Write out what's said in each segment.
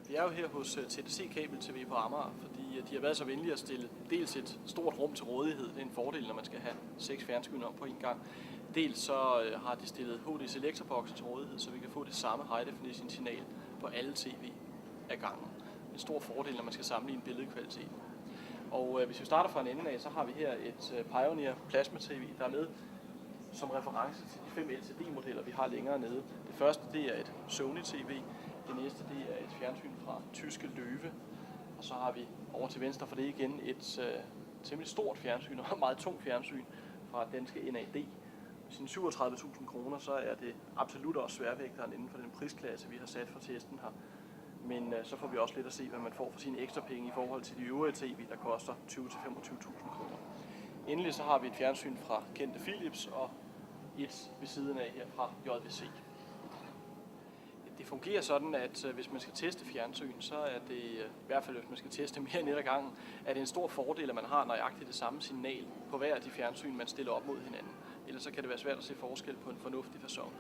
Vi er jo her hos TDC Kabel TV på Amager, fordi de har været så venlige at stille dels et stort rum til rådighed. Det er en fordel, når man skal have 6 fjernsyner på en gang. Dels så har de stillet HD Selector-bokse til rådighed, så vi kan få det samme high definition signal på alle tv af gangen. En stor fordel, når man skal sammenligne billedkvalitet. Og hvis vi starter fra en ende af, så har vi her et Pioneer Plasma TV, der er med som reference til de 5 LCD-modeller, vi har længere nede. Det første, det er et Sony TV. Det næste, det er et fjernsyn fra tyske Løve. Og så har vi over til venstre for det igen et temmelig stort fjernsyn og meget tungt fjernsyn fra danske NAD. Med sine 37.000 kroner, så er det absolut også sværvægteren inden for den prisklasse, vi har sat for testen her. Men så får vi også lidt at se, hvad man får for sine ekstra penge i forhold til de øvrige tv, der koster 20-25.000 kroner. Endelig så har vi et fjernsyn fra kendte Philips og et ved siden af her fra JVC. Det fungerer sådan, at hvis man skal teste fjernsyn, så er det, i hvert fald hvis man skal teste mere end et ad gangen, er det en stor fordel, at man har nøjagtigt det samme signal på hver af de fjernsyn, man stiller op mod hinanden. Ellers så kan det være svært at se forskel på en fornuftig facon.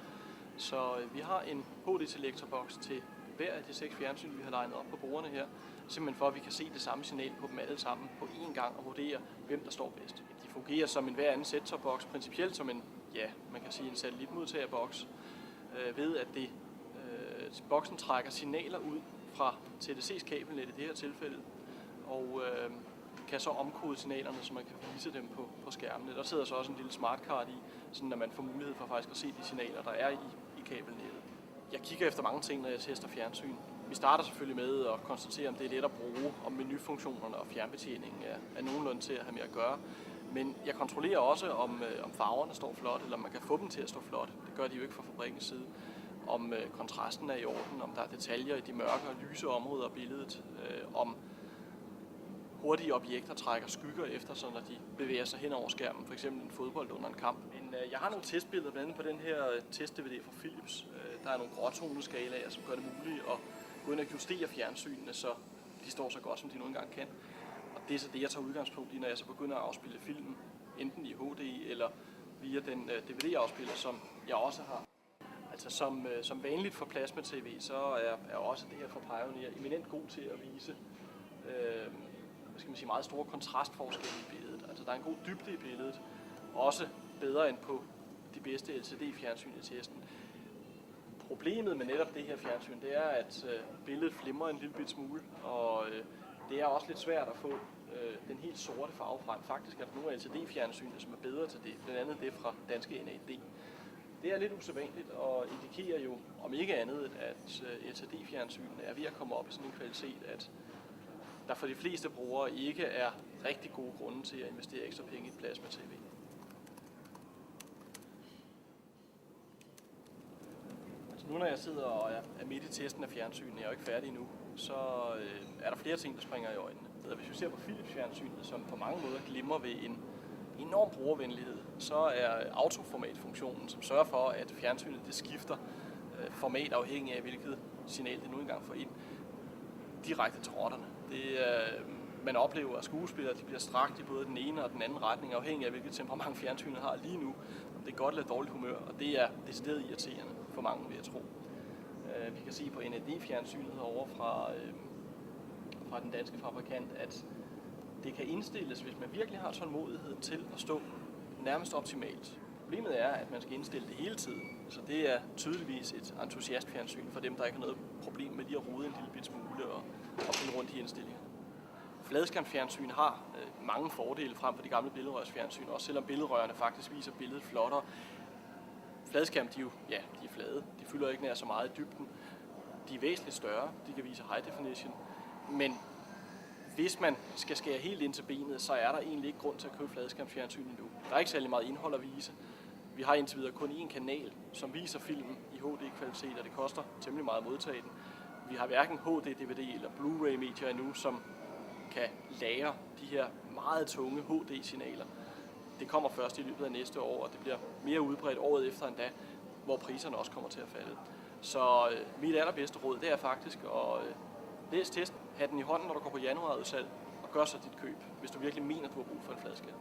Så vi har en HD Selector-boks til hver af de 6 fjernsyn, vi har legnet op på bordene her, simpelthen for, at vi kan se det samme signal på dem alle sammen på én gang og vurdere, hvem der står bedst. De fungerer som en hver anden set-top-boks, principielt som en, ja, man kan sige en satellitmodtagerboks, ved at boksen trækker signaler ud fra TDC's kabelnet i det her tilfælde, og kan så omkode signalerne, så man kan vise dem på skærmene. Der sidder så også en lille smartcard i, sådan at man får mulighed for faktisk at se de signaler, der er i kabelnettet. Jeg kigger efter mange ting, når jeg tester fjernsyn. Vi starter selvfølgelig med at konstatere, om det er let at bruge, om menufunktionerne og fjernbetjeningen er nogenlunde til at have med at gøre. Men jeg kontrollerer også, om farverne står flot, eller om man kan få dem til at stå flot. Det gør de jo ikke fra fabrikkens side. Om kontrasten er i orden, om der er detaljer i de mørke og lyse områder af billedet, om hurtige objekter trækker skygger efter sig, når de bevæger sig hen over skærmen, f.eks. en fodbold under en kamp. Men jeg har nogle testbilleder blandt andet på den her test-DVD fra Philips. Der er nogle gråtoneskalaer, som gør det muligt at gå ind og justere fjernsynene, så de står så godt, som de nu engang kan. Og det er så det, jeg tager udgangspunkt i, når jeg så begynder at afspille filmen, enten i HD eller via den DVD-afspiller, som jeg også har. Altså som vanligt for Plasma TV, så er også det her fra Pioneer eminent god til at vise meget store kontrastforskelle i billedet. Altså der er en god dybde i billedet, også bedre end på de bedste LCD-fjernsyn i testen. Problemet med netop det her fjernsyn, det er, at billedet flimrer en lille bit smule, og det er også lidt svært at få den helt sorte farve frem. Faktisk er der nogle LCD-fjernsyn, som er bedre til det, blandt andet det fra danske NAD. Det er lidt usædvanligt og indikerer jo, om ikke andet, at LCD-fjernsynet er ved at komme op i sådan en kvalitet, at der for de fleste brugere ikke er rigtig gode grunde til at investere ekstra penge i Plasma TV. Altså nu når jeg sidder og er midt i testen af fjernsynet, jeg er jo ikke færdig endnu, så er der flere ting, der springer i øjnene. Hvis vi ser på Philips-fjernsynet, som på mange måder glimrer ved en enorm brugervenlighed, så er autoformatfunktionen, som sørger for, at fjernsynet det skifter format afhængig af, hvilket signal det nu engang får ind, direkte til rotterne. Man oplever, at skuespillere de bliver strakt i både den ene og den anden retning, afhængig af, hvilket temperament fjernsynet har lige nu. Om det er godt eller dårligt humør, og det er decideret irriterende for mange, vil jeg tro. Vi kan se på NAD-fjernsynet herovre fra den danske fabrikant, at det kan indstilles, hvis man virkelig har tålmodighed til at stå nærmest optimalt. Problemet er, at man skal indstille det hele tiden. Så det er tydeligvis et entusiastfjernsyn for dem, der ikke har noget problem med lige at rode en lille bit smule og finde rundt i indstillingerne. Fladskærmsfjernsyn har mange fordele frem for de gamle billedrørsfjernsyn, også selvom billedrørene faktisk viser billedet flottere. Fladskærm, de er flade. De fylder ikke nær så meget i dybden. De er væsentligt større. De kan vise high definition. Men hvis man skal skære helt ind til benet, så er der egentlig ikke grund til at købe fladskærmsfjernsyn endnu. Der er ikke særlig meget indhold at vise. Vi har indtil videre kun én kanal, som viser filmen i HD-kvalitet, og det koster temmelig meget at modtage den. Vi har hverken HD-DVD eller Blu-ray-medier endnu, som kan lagre de her meget tunge HD-signaler. Det kommer først i løbet af næste år, og det bliver mere udbredt året efter endda, hvor priserne også kommer til at falde. Så mit allerbedste råd, det er faktisk at læs testen, have den i hånden, når du går på januarudsalg, og gør så dit køb, hvis du virkelig mener, du har brug for en fladskærm.